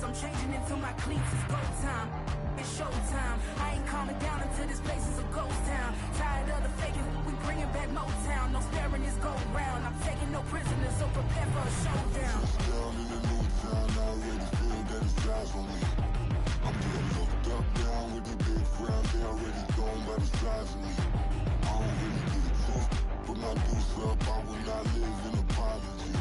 I'm changing into my cleats. It's go time. It's showtime. I ain't calming down until this place is a ghost town. Tired of the faking, we bringing back Motown. No sparing this go round. I'm taking no prisoners, so prepare for a showdown. Down in the new town, I already feel that it's eyes on me. I'm getting looked up, down with the big crowd. They already gone by the size of me. I don't really get it too. Put my deuce up, I will not live in apology.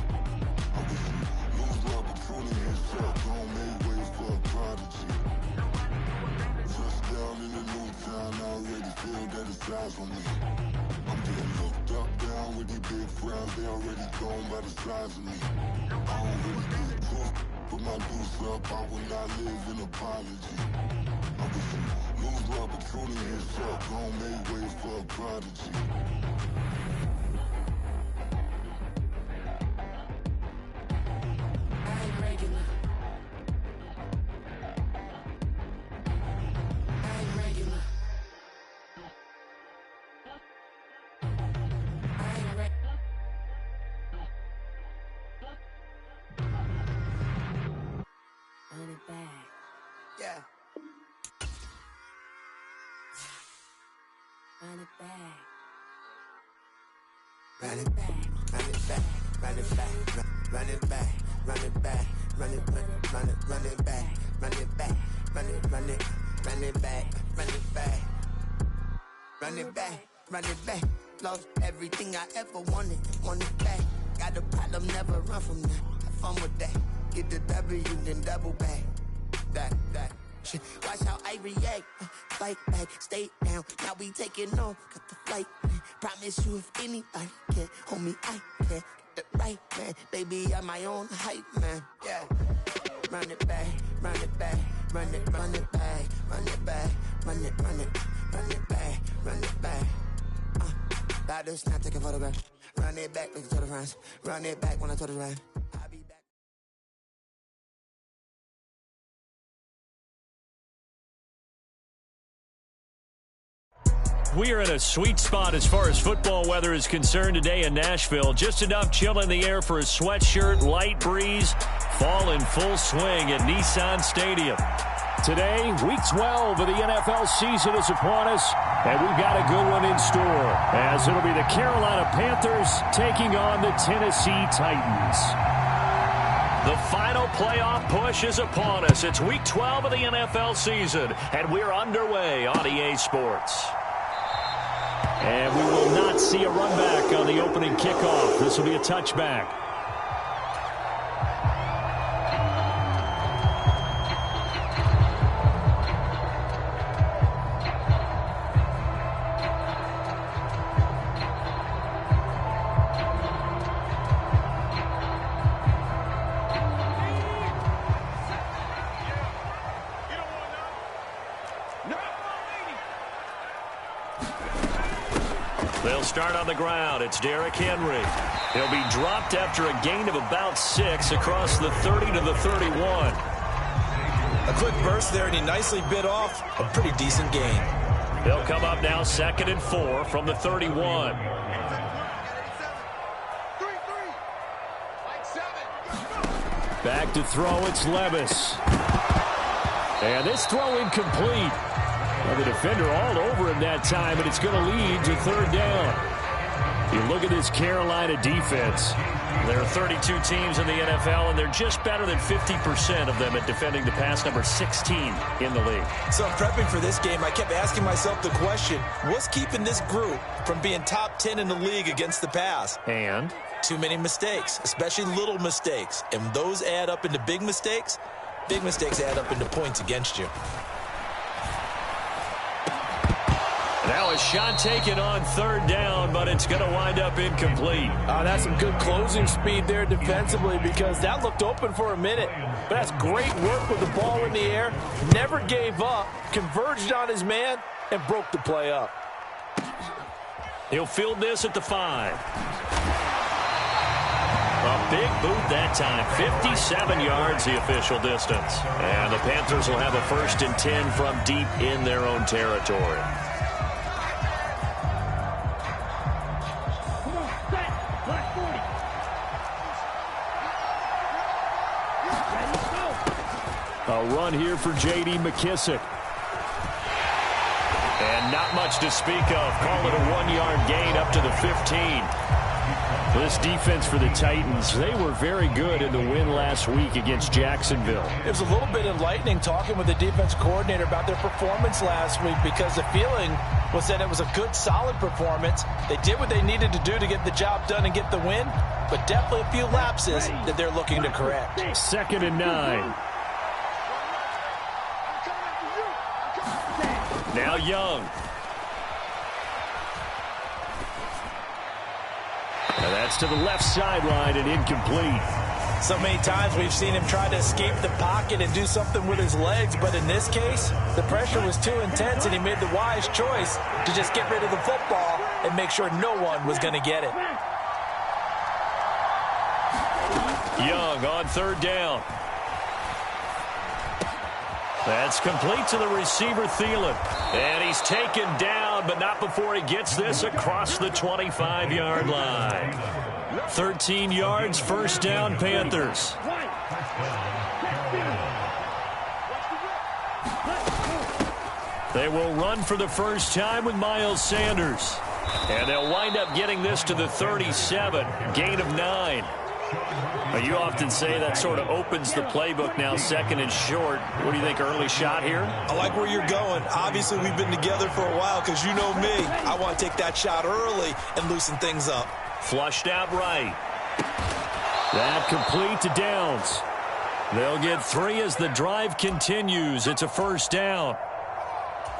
I wish you lose the opportunity yourself. Don't make way for a prodigy. Down in the new town, I already feel that it's eyes on me. I'm getting looked up, down with the big crowds. They already gone by the size of me. I don't really get it too. Put my deuce up, I will not live in apology. I wish you lose the opportunity yourself. Don't make way for a prodigy. Run it back, run it back, run it back, run it back, run it back, run it back, run it back, run it back, run it back, run it back, run it back, run it back. Lost everything I ever wanted, want it back. Got a problem, never run from that. Have fun with that. Get the W, then double back. That. Shit. Watch how I react. Fight back, stay down. Now we taking on, got the flight. Promise you if anybody can, homie, I can. Get the right man, baby, I'm my own hype man. Yeah. Run it back, run it back, run it back, run it back, run it back, run it back, run it back. Like this, now take a photograph. Run it back, make it to the friends. Run it back when I told the rhyme. I'll be back. We are in a sweet spot as far as football weather is concerned today in Nashville. Just enough chill in the air for a sweatshirt, light breeze, fall in full swing at Nissan Stadium. Today, Week 12 of the NFL season is upon us, and we've got a good one in store, as it'll be the Carolina Panthers taking on the Tennessee Titans. The final playoff push is upon us. It's Week 12 of the NFL season, and we're underway on EA Sports. And we will not see a run back on the opening kickoff. This will be a touchback. They'll start on the ground. It's Derrick Henry. He'll be dropped after a gain of about 6 across the 30 to the 31. A quick burst there, and he nicely bit off a pretty decent gain. They'll come up now 2nd and 4 from the 31. Back to throw, it's Levis. And this throw incomplete. Well, the defender all over him that time, and it's going to lead to 3rd down. You look at this Carolina defense. There are 32 teams in the NFL, and they're just better than 50% of them at defending the pass, number 16 in the league. So I'm prepping for this game. I kept asking myself the question, what's keeping this group from being top 10 in the league against the pass? And? Too many mistakes, especially little mistakes. And those add up into big mistakes. Big mistakes add up into points against you. Now a shot taken on 3rd down, but it's going to wind up incomplete. That's some good closing speed there defensively, because that looked open for a minute. But that's great work with the ball in the air. Never gave up, converged on his man, and broke the play up. He'll field this at the 5. A big boot that time, 57 yards the official distance. And the Panthers will have a 1st and 10 from deep in their own territory. A run here for J.D. McKissick. And not much to speak of. Call it a 1-yard gain up to the 15. This defense for the Titans, they were very good in the win last week against Jacksonville. It was a little bit enlightening talking with the defense coordinator about their performance last week, because the feeling was that it was a good, solid performance. They did what they needed to do to get the job done and get the win, but definitely a few lapses that they're looking to correct. 2nd and 9. Now Young. Now that's to the left sideline and incomplete. So many times we've seen him try to escape the pocket and do something with his legs, but in this case, the pressure was too intense and he made the wise choice to just get rid of the football and make sure no one was going to get it. Young on 3rd down. That's complete to the receiver, Thielen. And he's taken down, but not before he gets this across the 25-yard line. 13 yards, 1st down, Panthers. They will run for the first time with Miles Sanders. And they'll wind up getting this to the 37, gain of 9. You often say that sort of opens the playbook now, 2nd and short. What do you think, early shot here? I like where you're going. Obviously, we've been together for a while because you know me. I want to take that shot early and loosen things up. Flushed out right. That complete to Downs. They'll get 3 as the drive continues. It's a 1st down.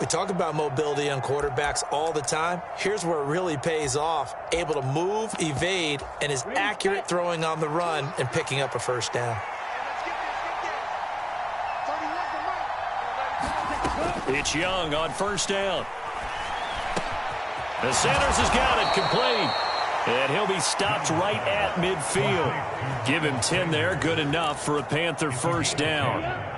We talk about mobility on quarterbacks all the time. Here's where it really pays off. Able to move, evade, and is accurate throwing on the run and picking up a 1st down. It's Young on 1st down. The Sanders has got it complete. And he'll be stopped right at midfield. Give him 10 there. Good enough for a Panther 1st down.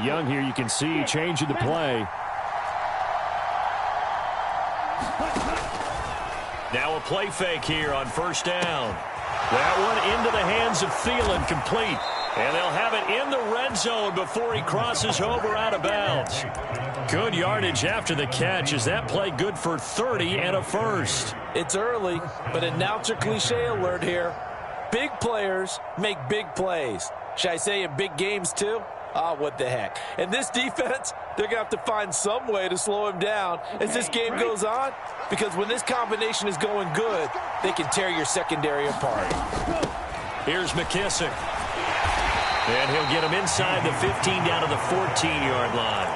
Young here, you can see changing the play. Now a play fake here on 1st down. That one into the hands of Thielen, complete. And they'll have it in the red zone before he crosses over out of bounds. Good yardage after the catch. Is that play good for 30 and a 1st? It's early, but announcer cliche alert here. Big players make big plays. Should I say in big games too? What the heck. And this defense, they're going to have to find some way to slow him down as this game goes on, because when this combination is going good, they can tear your secondary apart. Here's McKissick. And he'll get him inside the 15 down to the 14-yard line.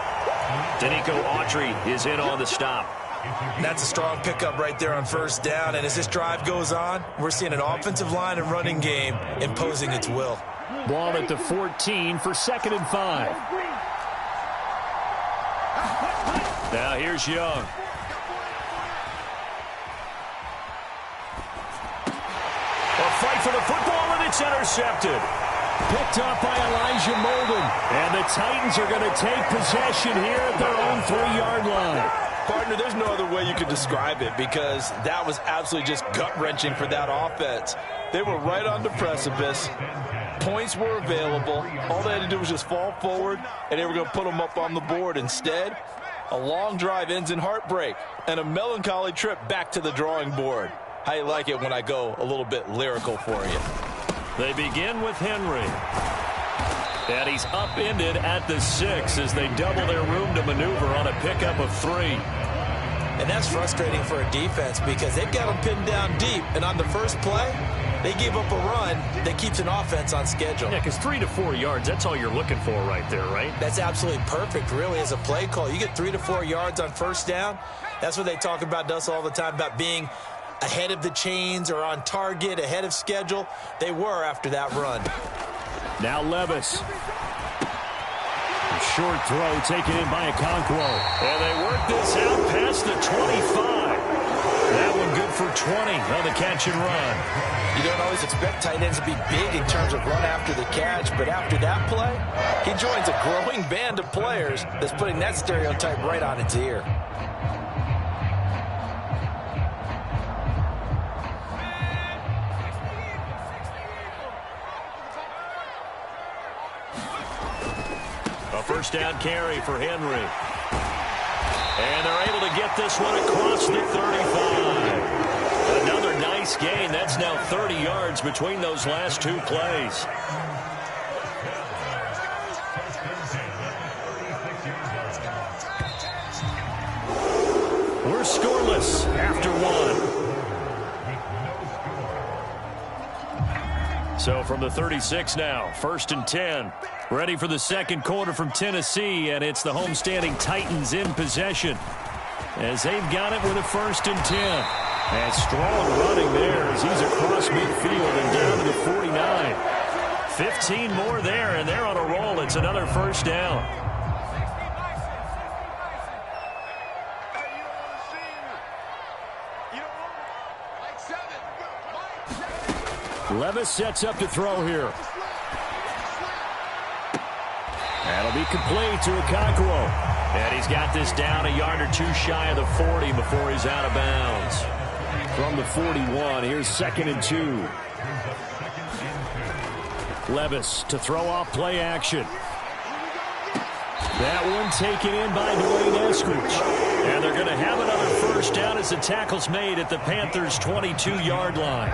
Danico Autry is in on the stop. That's a strong pickup right there on 1st down. And as this drive goes on, we're seeing an offensive line and running game imposing its will. Ball at the 14 for 2nd and 5. Now here's Young. A fight for the football, and it's intercepted. Picked up by Elijah Molden. And the Titans are going to take possession here at their own 3-yard line. Partner, there's no other way you could describe it, because that was absolutely just gut-wrenching for that offense. They were right on the precipice. Points were available. All they had to do was just fall forward, and they were going to put them up on the board. Instead, a long drive ends in heartbreak and a melancholy trip back to the drawing board. How you like it when I go a little bit lyrical for you? They begin with Henry. And he's upended at the 6 as they double their room to maneuver on a pickup of 3. And that's frustrating for a defense, because they've got them pinned down deep, and on the first play, they gave up a run that keeps an offense on schedule. Yeah, because 3 to 4 yards, that's all you're looking for right there, right? That's absolutely perfect, really, as a play call. You get 3 to 4 yards on 1st down. That's what they talk about us all the time, about being ahead of the chains or on target, ahead of schedule. They were after that run. Now Levis. A short throw taken in by Okonkwo. And they work this out past the 25. That one good for 20 on the catch and run. You don't always expect tight ends to be big in terms of run after the catch, but after that play, he joins a growing band of players that's putting that stereotype right on its ear. first down carry for Henry. And they're able to get this one across the 35. Another nice gain. That's now 30 yards between those last two plays. We're scoreless after one. So from the 36 now, 1st and 10. Ready for the second quarter from Tennessee, and it's the homestanding Titans in possession as they've got it with a 1st and 10. And strong running there as he's across midfield and down to the 49. 15 more there, and they're on a roll. It's another first down. Levis sets up to throw here. That'll be complete to Okonkwo. And he's got this down a yard or two shy of the 40 before he's out of bounds. From the 41, here's 2nd and 2. Levis to throw off play action. That one taken in by Dwayne Eskridge. And they're going to have another first down as the tackle's made at the Panthers' 22-yard line.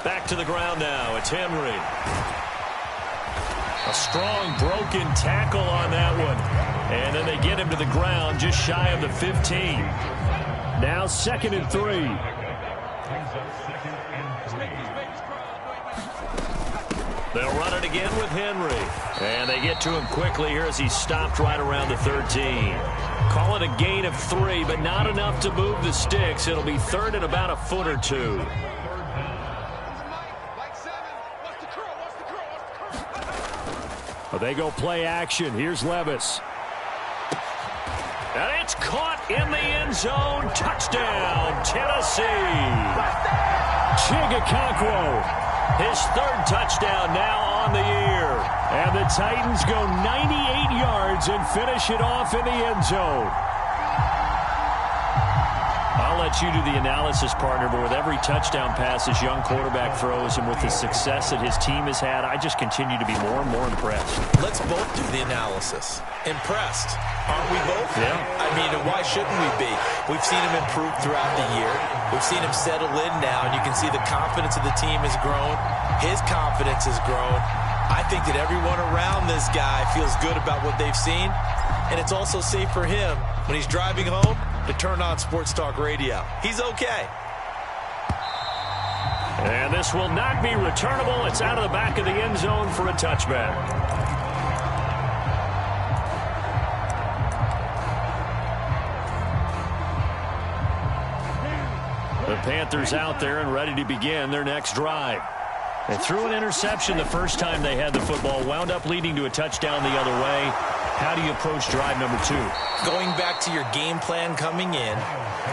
Back to the ground now. It's Henry. A strong broken tackle on that one. And then they get him to the ground just shy of the 15. Now 2nd and 3. They'll run it again with Henry. And they get to him quickly here as he's stopped right around the 13. Call it a gain of 3, but not enough to move the sticks. It'll be 3rd and about a foot or two. They go play action. Here's Levis. And it's caught in the end zone. Touchdown, Tennessee. Okonkwo. His 3rd touchdown now on the year. And the Titans go 98 yards and finish it off in the end zone. I'll let you do the analysis, partner, but with every touchdown pass this young quarterback throws and with the success that his team has had, I just continue to be more and more impressed. Let's both do the analysis. Impressed. Aren't we both? Yeah. I mean, why shouldn't we be? We've seen him improve throughout the year. We've seen him settle in now, and you can see the confidence of the team has grown. His confidence has grown. I think that everyone around this guy feels good about what they've seen, and it's also safe for him when he's driving home to turn on Sports Talk Radio. He's okay. And this will not be returnable. It's out of the back of the end zone for a touchback. The Panthers out there and ready to begin their next drive. They threw an interception the first time they had the football, wound up leading to a touchdown the other way. How do you approach drive number 2? Going back to your game plan coming in,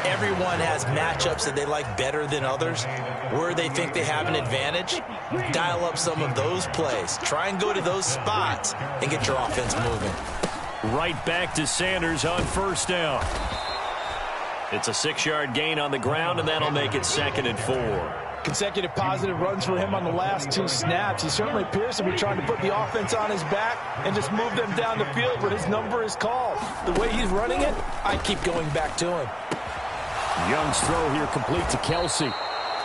everyone has matchups that they like better than others. Where they think they have an advantage, dial up some of those plays. Try and go to those spots and get your offense moving. Right back to Sanders on first down. It's a 6-yard gain on the ground, and that'll make it 2nd and 4. Consecutive positive runs for him on the last 2 snaps. He certainly appears to be trying to put the offense on his back and just move them down the field when his number is called. The way he's running it, I keep going back to him. Young's throw here complete to Kelsey.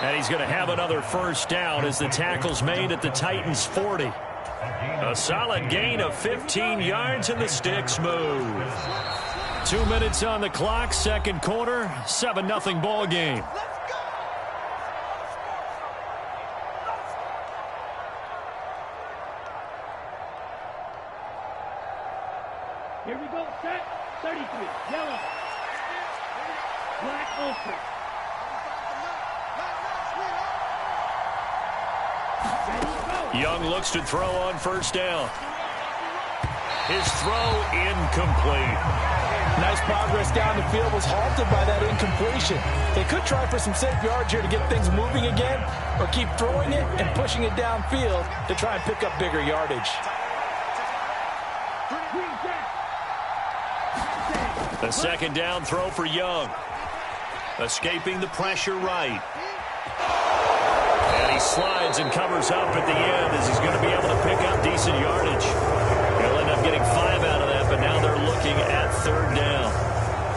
And he's going to have another first down as the tackle's made at the Titans' 40. A solid gain of 15 yards and the sticks move. 2 minutes on the clock, second quarter, 7-0 ball game. Here we go, set, 33, yellow, black ultra. Young looks to throw on first down. His throw incomplete. Nice progress down the field, was halted by that incompletion. They could try for some safe yards here to get things moving again, or keep throwing it and pushing it downfield to try and pick up bigger yardage. A second down throw for Young. Escaping the pressure right. And he slides and covers up at the end as he's going to be able to pick up decent yardage. He'll end up getting 5 out of that, but now they're looking at 3rd down.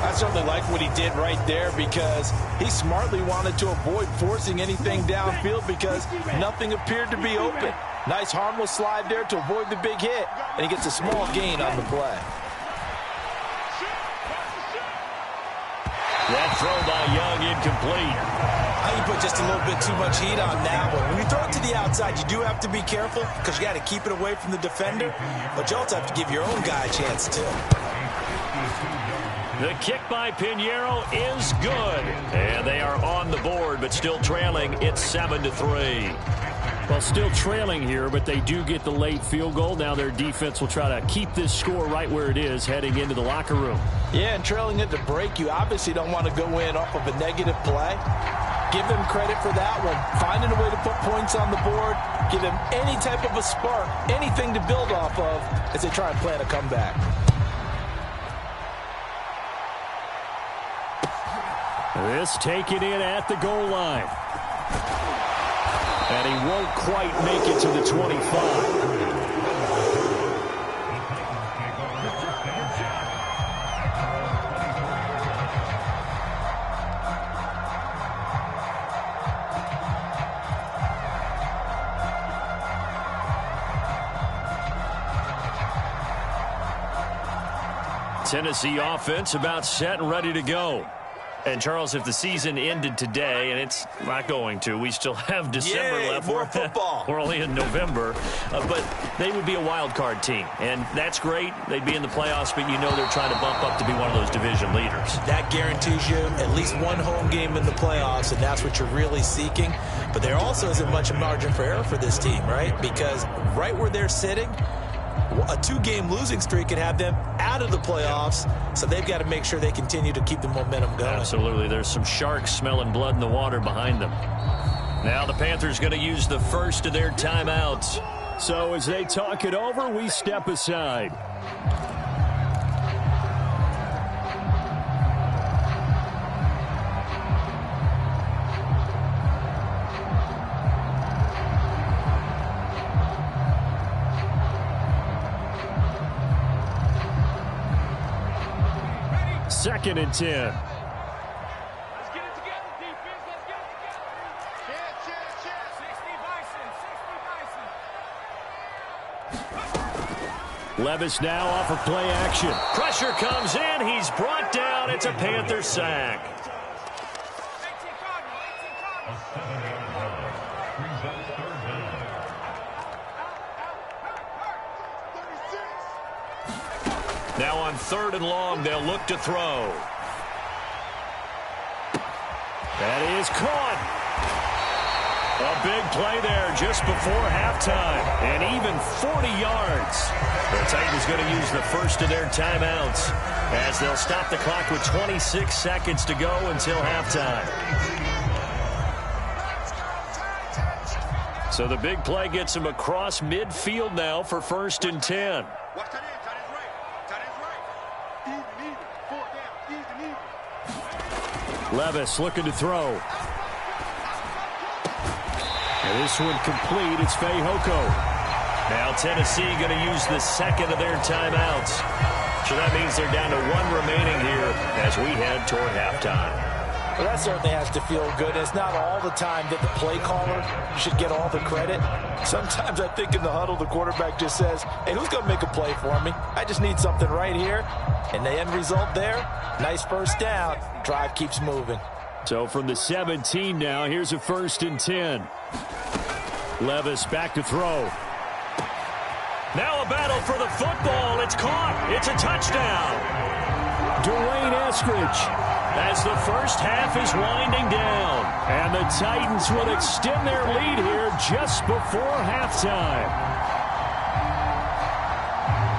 I certainly like what he did right there because he smartly wanted to avoid forcing anything downfield because nothing appeared to be open. Nice harmless slide there to avoid the big hit, and he gets a small gain on the play. That throw by Young incomplete. I think you put just a little bit too much heat on that one. When you throw it to the outside, you do have to be careful because you got to keep it away from the defender, but you also have to give your own guy a chance too. The kick by Pinheiro is good. And they are on the board, but still trailing. It's 7-3. Well, still trailing here, but they do get the late field goal. Now their defense will try to keep this score right where it is heading into the locker room. Yeah, and trailing at the break, you obviously don't want to go in off of a negative play. Give them credit for that one. Finding a way to put points on the board, give them any type of a spark, anything to build off of as they try and plan a comeback. This taken in at the goal line. And he won't quite make it to the 25. Tennessee offense about set and ready to go. And, Charles, if the season ended today, and it's not going to, we still have December left. More football. We're only in November. But they would be a wild card team. And that's great. They'd be in the playoffs, but you know they're trying to bump up to be one of those division leaders. That guarantees you at least one home game in the playoffs, and that's what you're really seeking. But there also isn't much margin for error for this team, right? Because right where they're sitting, a 2-game losing streak could have them out of the playoffs, so they've got to make sure they continue to keep the momentum going. Absolutely. There's some sharks smelling blood in the water behind them. Now the Panthers going to use the first of their timeouts. So as they talk it over, we step aside. Second and 10. Let's get it together, defense. Let's get it together. Chance. 60 Bison. Levis now off of play action. Pressure comes in. He's brought down. It's a Panther sack. 18 Cardinals. Now on 3rd and long, they'll look to throw. That is caught. A big play there just before halftime. And even 40 yards. The Titans going to use the first of their timeouts as they'll stop the clock with 26 seconds to go until halftime. So the big play gets him across midfield now for 1st and 10. Levis looking to throw. And this one complete. It's Fehoko. Now Tennessee going to use the second of their timeouts. So that means they're down to 1 remaining here as we head toward halftime. Well, that certainly has to feel good. It's not all the time that the play caller should get all the credit. Sometimes I think in the huddle, the quarterback just says, hey, who's going to make a play for me? I just need something right here. And the end result there, nice first down. Drive keeps moving. So from the 17 now, here's a 1st and 10. Levis back to throw. Now a battle for the football. It's caught. It's a touchdown. Dwayne Eskridge. As the first half is winding down. And the Titans will extend their lead here just before halftime.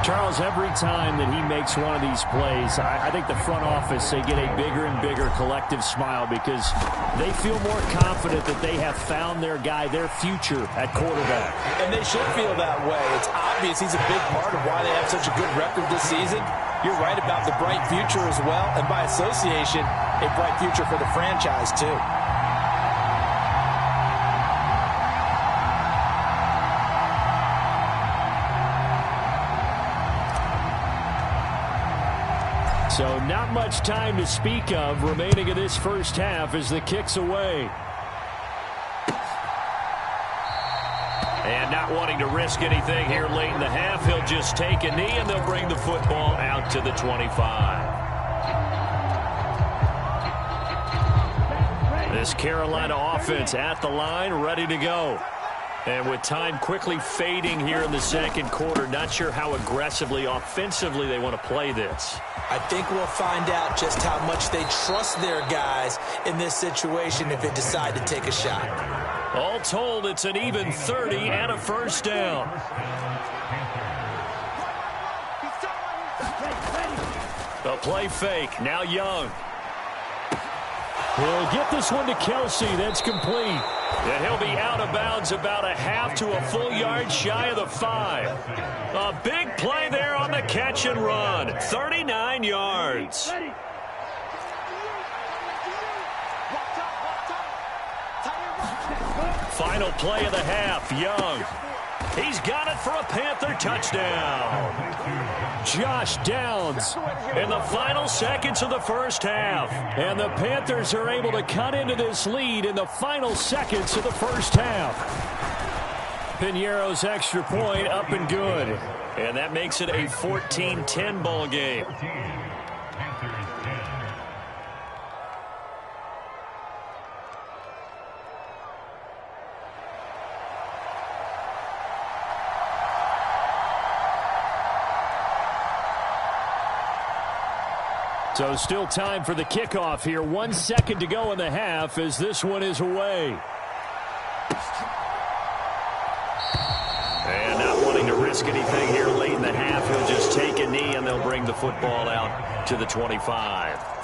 Charles, every time that he makes one of these plays, I think the front office, they get a bigger and bigger collective smile because they feel more confident that they have found their guy, their future at quarterback. And they should feel that way. It's obvious he's a big part of why they have such a good record this season. You're right about the bright future as well, and by association, a bright future for the franchise too. So not much time to speak of remaining in this first half as the kick's away. And not wanting to risk anything here late in the half, he'll just take a knee and they'll bring the football out to the 25. This Carolina offense at the line, ready to go. And with time quickly fading here in the second quarter, not sure how aggressively, offensively they want to play this. I think we'll find out just how much they trust their guys in this situation if they decide to take a shot. All told, it's an even 30 and a first down. The play fake, now Young. He'll get this one to Kelsey. That's complete. And he'll be out of bounds about a half to a full yard shy of the 5. A big play there on the catch and run. 39 yards. Final play of the half, Young. He's got it for a Panther touchdown. Josh Downs In the final seconds of the first half. And the Panthers are able to cut into this lead in the final seconds of the first half. Piñeiro's extra point up and good. And that makes it a 14-10 ball game. So still time for the kickoff here. 1 second to go in the half as this one is away. And not wanting to risk anything here late in the half, he'll just take a knee and they'll bring the football out to the 25.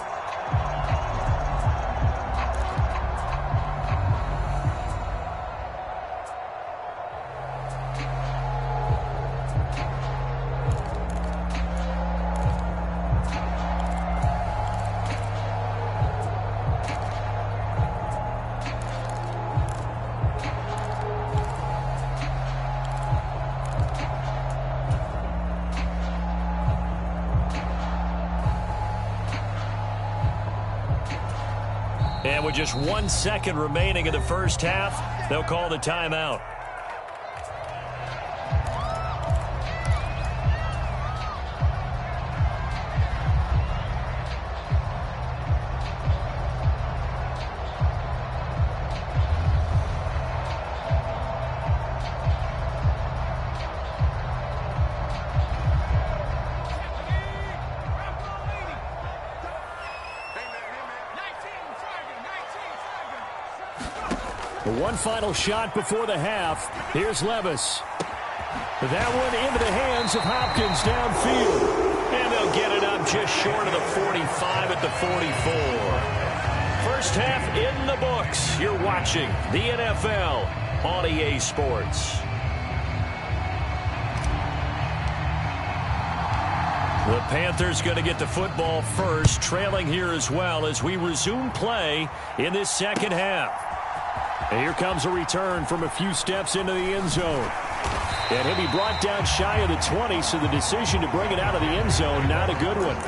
And with just 1 second remaining in the first half, they'll call the timeout. One final shot before the half. Here's Levis. That one into the hands of Hopkins downfield. And they'll get it up just short of the 45 at the 44. First half in the books. You're watching the NFL on EA Sports. The Panthers going to get the football first, trailing here as well as we resume play in this second half. And here comes a return from a few steps into the end zone. And he'll be brought down shy of the 20, so the decision to bring it out of the end zone, not a good one.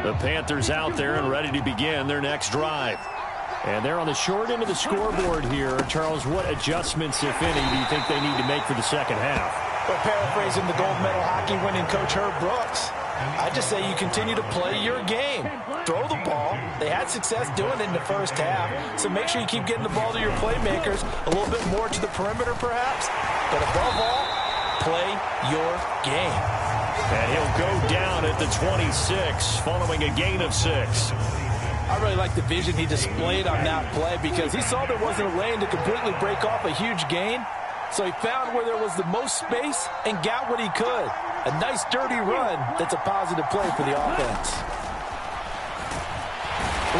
The Panthers out there and ready to begin their next drive. And they're on the short end of the scoreboard here. Charles, what adjustments, if any, do you think they need to make for the second half? Well, paraphrasing the gold medal hockey winning coach Herb Brooks, I just say you continue to play your game. Throw the ball. They had success doing it in the first half, so make sure you keep getting the ball to your playmakers, a little bit more to the perimeter perhaps, but above all, play your game. And he'll go down at the 26 following a gain of 6. I really like the vision he displayed on that play because he saw there wasn't a lane to completely break off a huge gain. So he found where there was the most space and got what he could. A nice dirty run that's a positive play for the offense.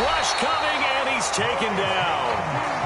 Rush coming, and he's taken down.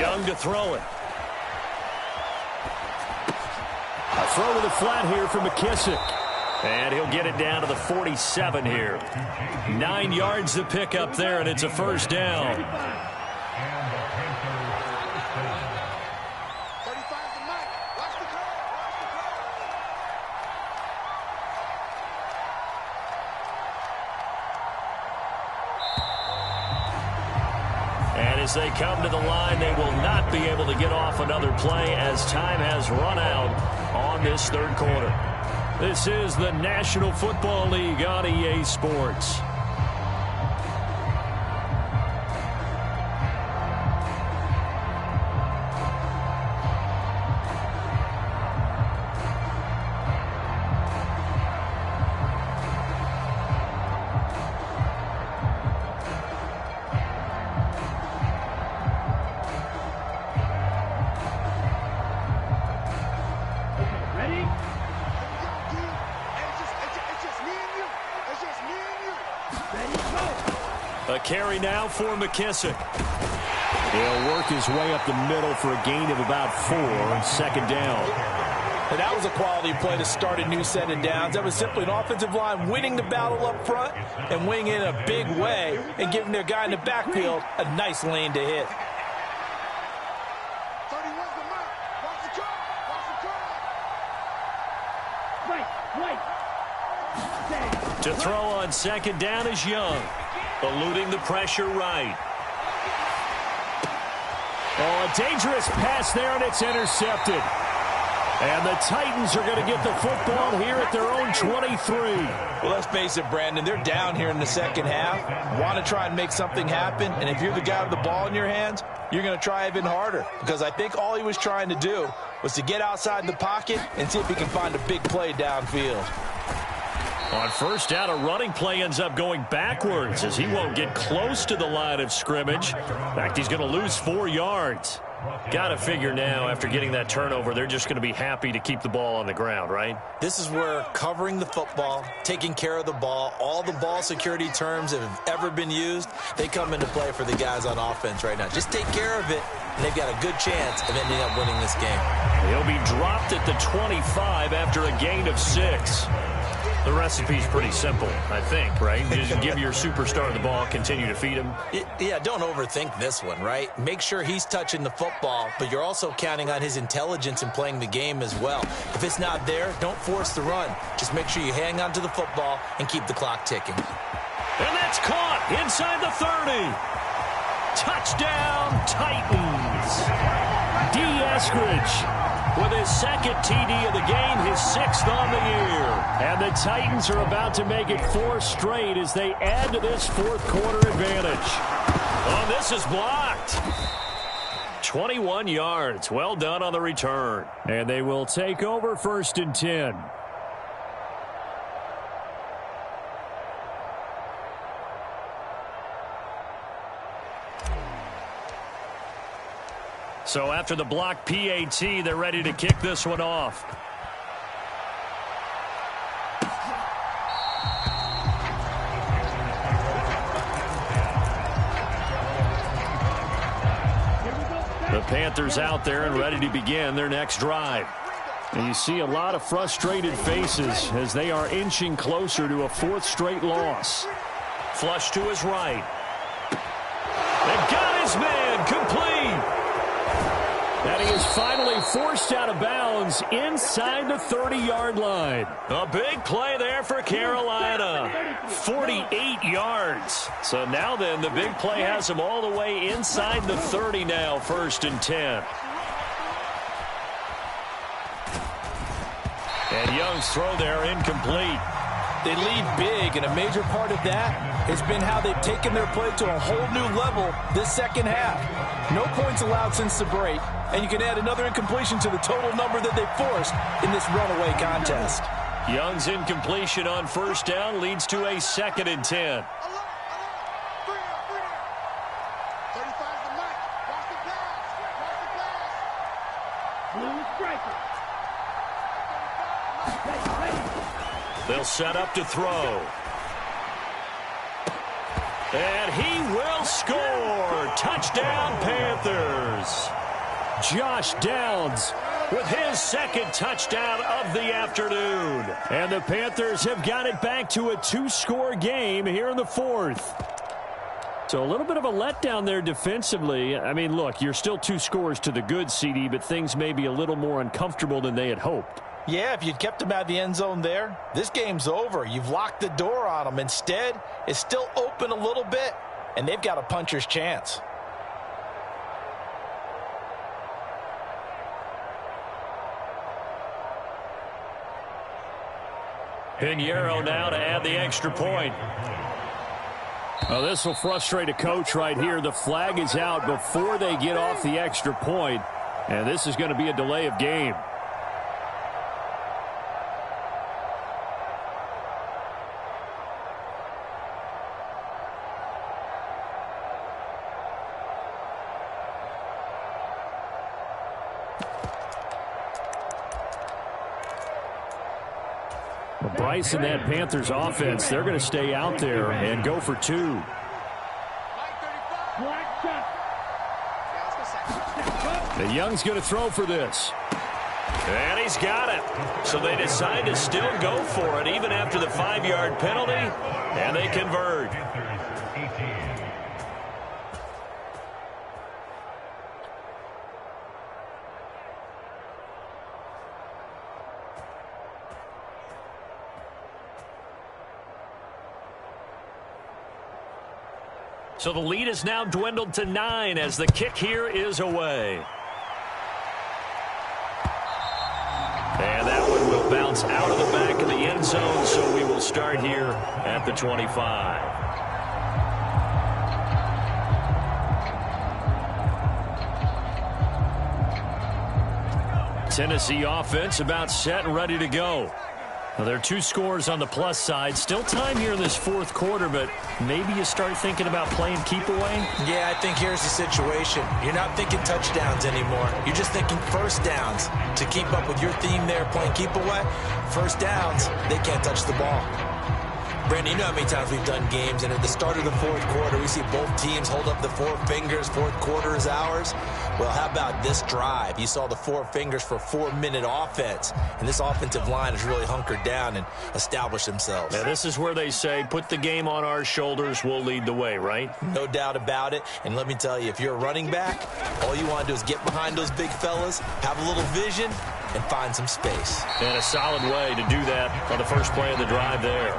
Young to throw it. A throw to the flat here for McKissick. And he'll get it down to the 47 here. 9 yards to pick up there, and it's a first down. And as they come to the line, they will not be able to get off another play as time has run out on this third quarter. This is the National Football League on EA Sports. A carry now for McKissick. He'll work his way up the middle for a gain of about 4, second down. And that was a quality play to start a new set of downs. That was simply an offensive line winning the battle up front and winning in a big way and giving their guy in the backfield a nice lane to hit. To throw on second down is Young. Eluding the pressure right. Oh, a dangerous pass there, and it's intercepted. And the Titans are going to get the football here at their own 23. Well, let's face it, Brandon. They're down here in the second half. Want to try and make something happen. And if you're the guy with the ball in your hands, you're going to try even harder. Because I think all he was trying to do was to get outside the pocket and see if he can find a big play downfield. On first down, a running play ends up going backwards as he won't get close to the line of scrimmage. In fact, he's going to lose 4 yards. Got to figure now, after getting that turnover, they're just going to be happy to keep the ball on the ground, right? This is where covering the football, taking care of the ball, all the ball security terms that have ever been used, they come into play for the guys on offense right now. Just take care of it, and they've got a good chance of ending up winning this game. He'll be dropped at the 25 after a gain of 6. The recipe's pretty simple, I think, right? Just give your superstar the ball, continue to feed him. Yeah, don't overthink this one, right? Make sure he's touching the football, but you're also counting on his intelligence in playing the game as well. If it's not there, don't force the run. Just make sure you hang on to the football and keep the clock ticking. And that's caught inside the 30. Touchdown, Titans. D. Eskridge with his second TD of the game, his 6th on the year. And the Titans are about to make it 4 straight as they add to this fourth quarter advantage. Oh, this is blocked. 21 yards. Well done on the return. And they will take over 1st and 10. So after the block PAT, they're ready to kick this one off. The Panthers out there and ready to begin their next drive. And you see a lot of frustrated faces as they are inching closer to a 4th straight loss. Flush to his right. They've got his man complete. And he is finally forced out of bounds inside the 30-yard line. A big play there for Carolina. 48 yards. So now then, the big play has him all the way inside the 30 now, 1st and 10. And Young's throw there incomplete. They lead big, and a major part of that has been how they've taken their play to a whole new level this second half. No points allowed since the break, and you can add another incompletion to the total number that they forced in this runaway contest. Young's incompletion on first down leads to a 2nd and 10. They'll set up to throw. And he will score. Touchdown, Panthers. Josh Downs with his second touchdown of the afternoon. And the Panthers have got it back to a 2-score game here in the fourth. So a little bit of a letdown there defensively. I mean, look, you're still 2 scores to the good, CD, but things may be a little more uncomfortable than they had hoped. Yeah, if you'd kept them out of the end zone there, this game's over. You've locked the door on them. Instead, it's still open a little bit, and they've got a puncher's chance. Pinheiro now to add the extra point. Oh, this will frustrate a coach right here. The flag is out before they get off the extra point, and this is going to be a delay of game. Bryce and that Panthers offense, they're going to stay out there and go for 2. And Young's going to throw for this. And he's got it. So they decide to still go for it even after the 5-yard penalty, and they convert. So the lead is now dwindled to 9 as the kick here is away. And that one will bounce out of the back of the end zone, so we will start here at the 25. Tennessee offense about set and ready to go. Well, there are 2 scores on the plus side. Still time here in this fourth quarter, but maybe you start thinking about playing keep away? Yeah, I think here's the situation. You're not thinking touchdowns anymore. You're just thinking first downs. To keep up with your theme there, playing keep away, first downs, they can't touch the ball. Brandon, you know how many times we've done games, and at the start of the fourth quarter, we see both teams hold up the 4 fingers, fourth quarter is ours. Well, how about this drive? You saw the 4 fingers for 4-minute offense, and this offensive line has really hunkered down and established themselves. Now, this is where they say, put the game on our shoulders, we'll lead the way, right? No doubt about it, and let me tell you, if you're a running back, all you want to do is get behind those big fellas, have a little vision, and find some space. And a solid way to do that on the first play of the drive there.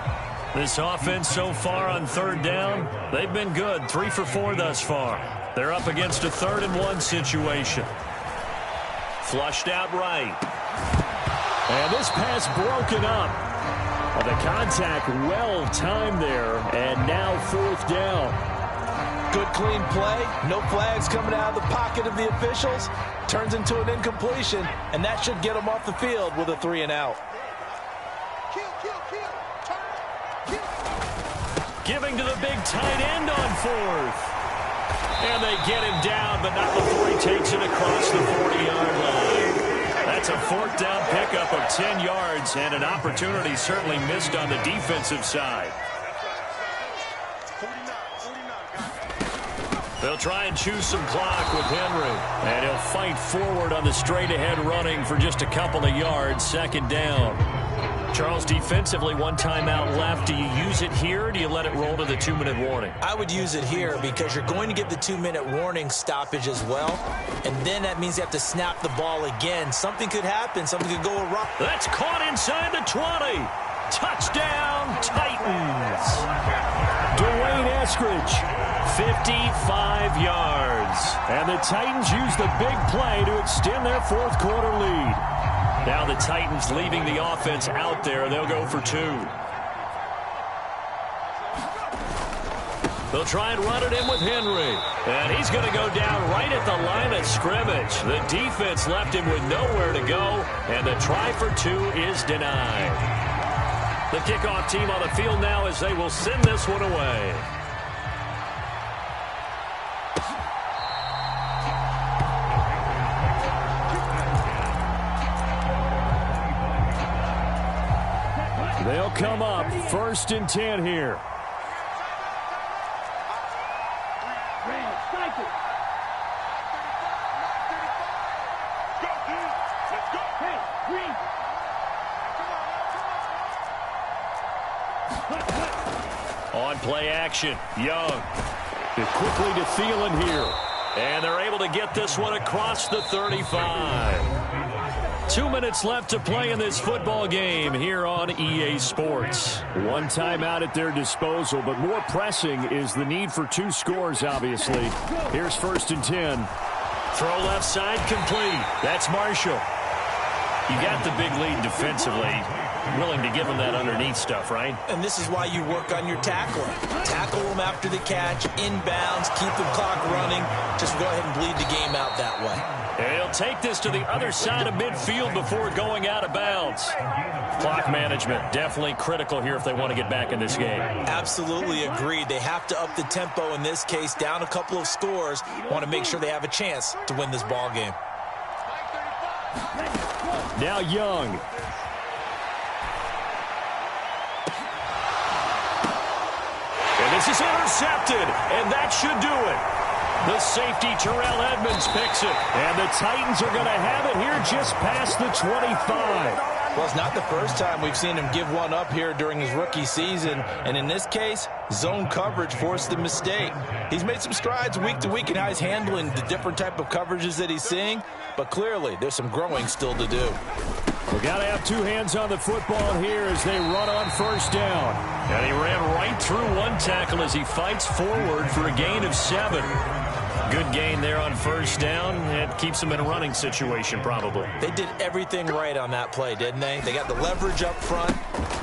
This offense so far on third down, they've been good. 3 for 4 thus far. They're up against a 3rd and 1 situation. Flushed out right. And this pass broken up. Well, the contact well timed there, and now 4th down. Good clean play. No flags coming out of the pocket of the officials. Turns into an incompletion, and that should get them off the field with a 3 and out. Giving to the big tight end on 4th. And they get him down, but not before he takes it across the 40-yard line. That's a 4th down pickup of 10 yards, and an opportunity certainly missed on the defensive side. They'll try and choose some clock with Henry. And he'll fight forward on the straight-ahead running for just a couple of yards. 2nd down. Charles, defensively, 1 timeout left. Do you use it here, or do you let it roll to the 2-minute warning? I would use it here because you're going to get the 2-minute warning stoppage as well. And then that means you have to snap the ball again. Something could happen. Something could go awry. That's caught inside the 20. Touchdown, Titans. Dwayne Eskridge, 55 yards. And the Titans use the big play to extend their 4th quarter lead. Now the Titans leaving the offense out there. They'll go for 2. They'll try and run it in with Henry. And he's going to go down right at the line of scrimmage. The defense left him with nowhere to go. And the try for 2 is denied. The kickoff team on the field now as they will send this one away. They'll come up 1st and 10 here. On play action, Young. Quickly to Thielen here. And they're able to get this one across the 35. 2 minutes left to play in this football game here on EA Sports. One timeout at their disposal, but more pressing is the need for 2 scores, obviously. Here's 1st and 10. Throw left side complete. That's Marshall. You got the big lead defensively. Willing to give them that underneath stuff, right? And this is why you work on your tackling. Tackle them after the catch, inbounds, keep the clock running. Just go ahead and bleed the game out that way. And he'll take this to the other side of midfield before going out of bounds. Clock management, definitely critical here if they want to get back in this game. Absolutely agreed. They have to up the tempo in this case, down a couple of scores. Want to make sure they have a chance to win this ball game. Now Young. And this is intercepted, and that should do it. The safety, Terrell Edmonds, picks it. And the Titans are going to have it here just past the 25. Well, it's not the first time we've seen him give one up here during his rookie season. And in this case, zone coverage forced the mistake. He's made some strides week to week in how he's handling the different type of coverages that he's seeing. But clearly, there's some growing still to do. We got to have 2 hands on the football here as they run on 1st down. And he ran right through one tackle as he fights forward for a gain of 7. Good gain there on 1st down. It keeps them in a running situation, probably. They did everything right on that play, didn't they? They got the leverage up front,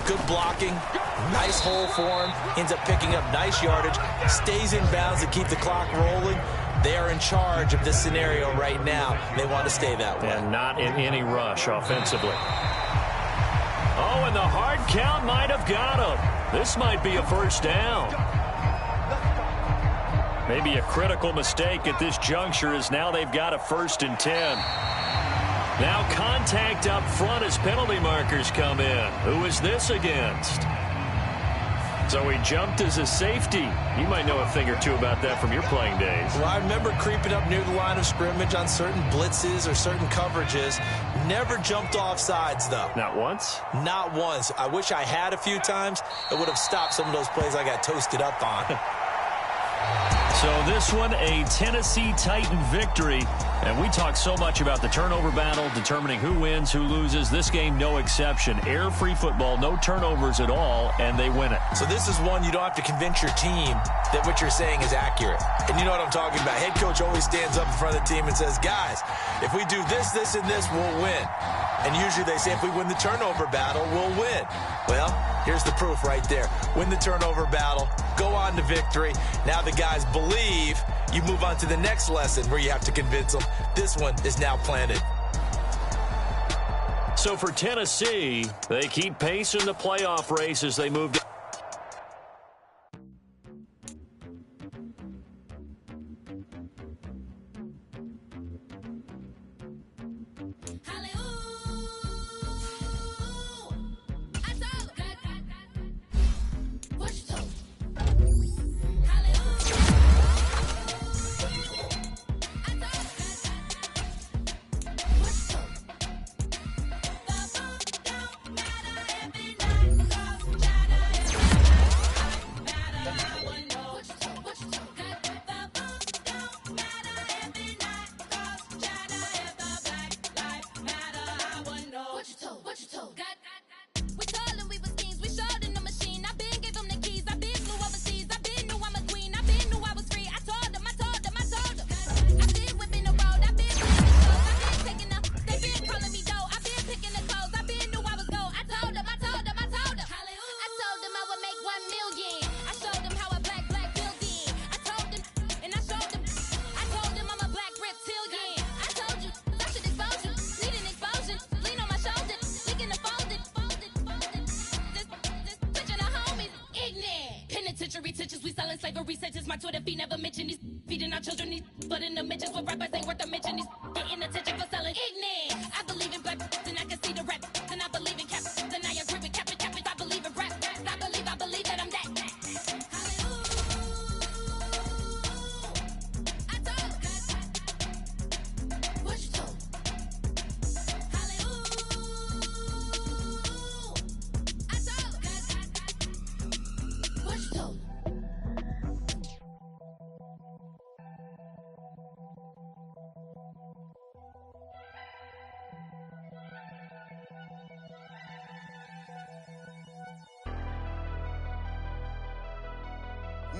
good blocking, nice hole for him, ends up picking up nice yardage, stays in bounds to keep the clock rolling. They are in charge of this scenario right now. They want to stay that way. And not in any rush offensively. Oh, and the hard count might have got him. This might be a 1st down. Maybe a critical mistake at this juncture as now they've got a 1st and 10. Now contact up front as penalty markers come in. Who is this against? So he jumped as a safety. You might know a thing or two about that from your playing days. Well, I remember creeping up near the line of scrimmage on certain blitzes or certain coverages. Never jumped off sides, though. Not once? Not once. I wish I had a few times. It would have stopped some of those plays I got toasted up on. So this one, a Tennessee Titan victory. And we talk so much about the turnover battle, determining who wins, who loses. This game, no exception. Air-free football, no turnovers at all, and they win it. So this is one you don't have to convince your team that what you're saying is accurate. And you know what I'm talking about. Head coach always stands up in front of the team and says, guys, if we do this, this, and this, we'll win. And usually they say if we win the turnover battle, we'll win. Well, here's the proof right there. Win the turnover battle, go on to victory. Now the guys believe. You move on to the next lesson where you have to convince them. This one is now planted. So for Tennessee, they keep pace in the playoff race as they move to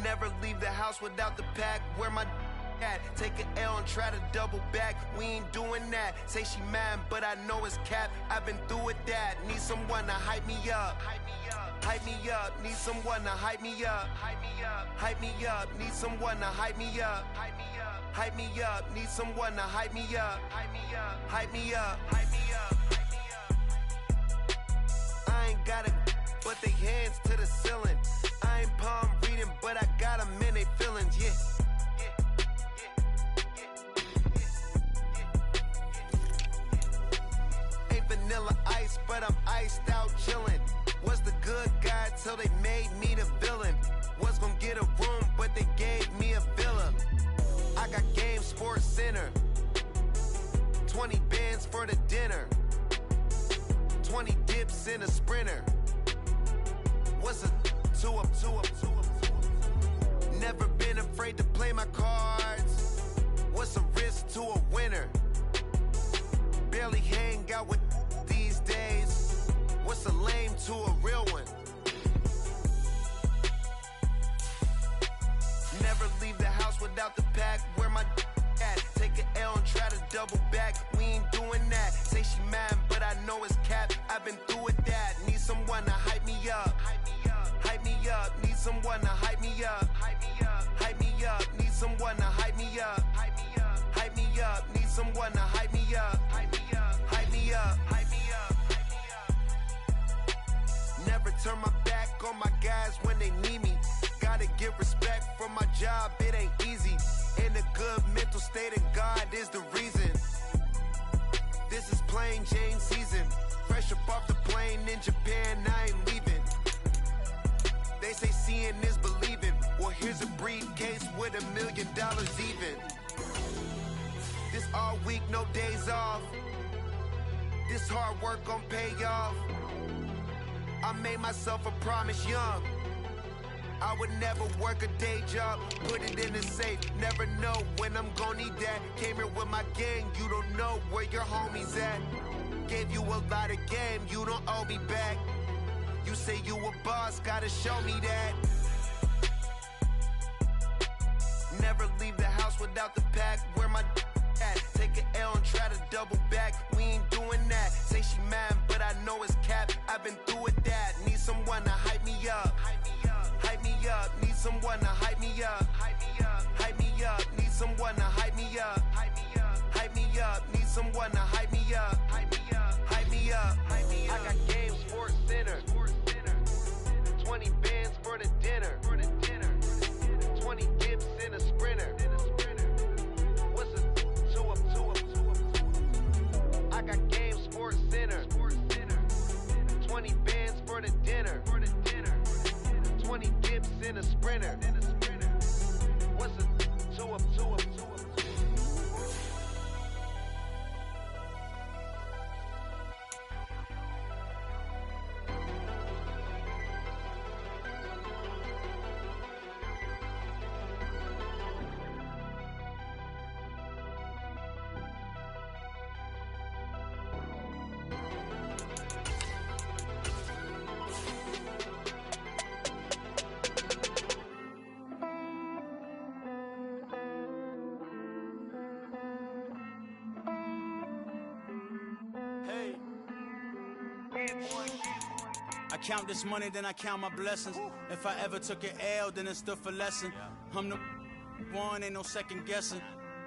Never leave the house without the pack. Where my at? Take an L and try to double back. We ain't doing that. Say she mad, but I know it's cap. I've been through with that. Need someone to hype me up. Hype me up. Need someone to hype me up. Hype me up. Need someone to hype me up. Hype me up. Need someone to hype me up. Hype me up. Hype me up. Hype me up. I ain't got it, but they hands to the ceiling. I ain't palm reading, but I got them in they feelings, yeah. Ain't vanilla ice, but I'm iced out chillin'. Was the good guy till they made me the villain. Was gonna get a room, but they gave me a villa. I got Game Sports Center. 20 bands for the dinner. 20 dips in a sprinter. What's a two up? Never been afraid to play my cards. What's a risk to a winner? Barely hang out with these days. What's a lame to a real one? Never leave the house without the pack. Where my at? Take an L and try to double back. We ain't doing that. Say she mad, but I know it's cap. I've been through with that. Need someone to hype me up. Hype me up. Need someone to hype me up. Hype me up. Need someone to hype me up. Hype me up. Need someone to hype me up. Hype me up. Hype me up. Never turn my back on my guys when they need me. Gotta give respect for my job, it ain't easy. In a good mental state, and God is the reason. This is plain Jane season. Fresh up off the plane in Japan, I ain't leaving. They say seeing is believing. Well, here's a briefcase with $1 million even. This all week, no days off. This hard work gon' pay off. I made myself a promise young. I would never work a day job, put it in the safe. Never know when I'm gon' need that. Came here with my gang, you don't know where your homies at. Gave you a lot of game, you don't owe me back. You say you a boss, gotta show me that. Never leave the house without the pack. Where my at? Take an L and try to double back. We ain't doing that. Say she mad, but I know it's cap. I've been through with that. Need someone to hype me up. Hype me up. Need someone to hype me up. Hype me up. Need someone to hype me up. Hype me up. Need someone to hype me up. Hype me up. I got Game Sports Center. 20 bands for the dinner. 20 dips in a sprinter. What's a two up? I got Game Sports Center. 20 bands for the dinner. 20 dips in a sprinter. What's a two up? I count this money, then I count my blessings. If I ever took an L, then it stood for lesson. I'm the one, ain't no second guessing.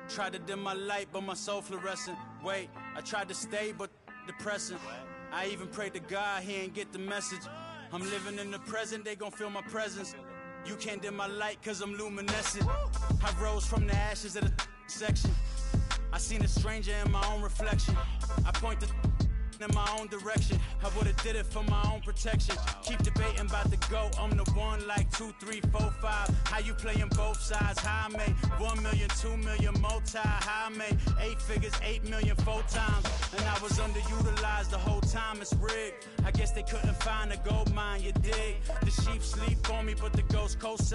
Tried to dim my light, but my soul fluorescent. Wait, I tried to stay, but depressing. I even prayed to God, he ain't get the message. I'm living in the present, they gon' feel my presence. You can't dim my light, cause I'm luminescent. I rose from the ashes of the section. I seen a stranger in my own reflection. I point the in my own direction. I would've did it for my own protection. Keep debating about the GOAT. I'm the one like 2, 3, 4, 5. How you playing both sides? How I made 1 million, 2 million multi. How I made 8 figures, 8 million 4 times. And I was underutilized the whole time. It's rigged. I guess they couldn't find a gold mine, you dig? The sheep sleep on me, but the ghost cosign.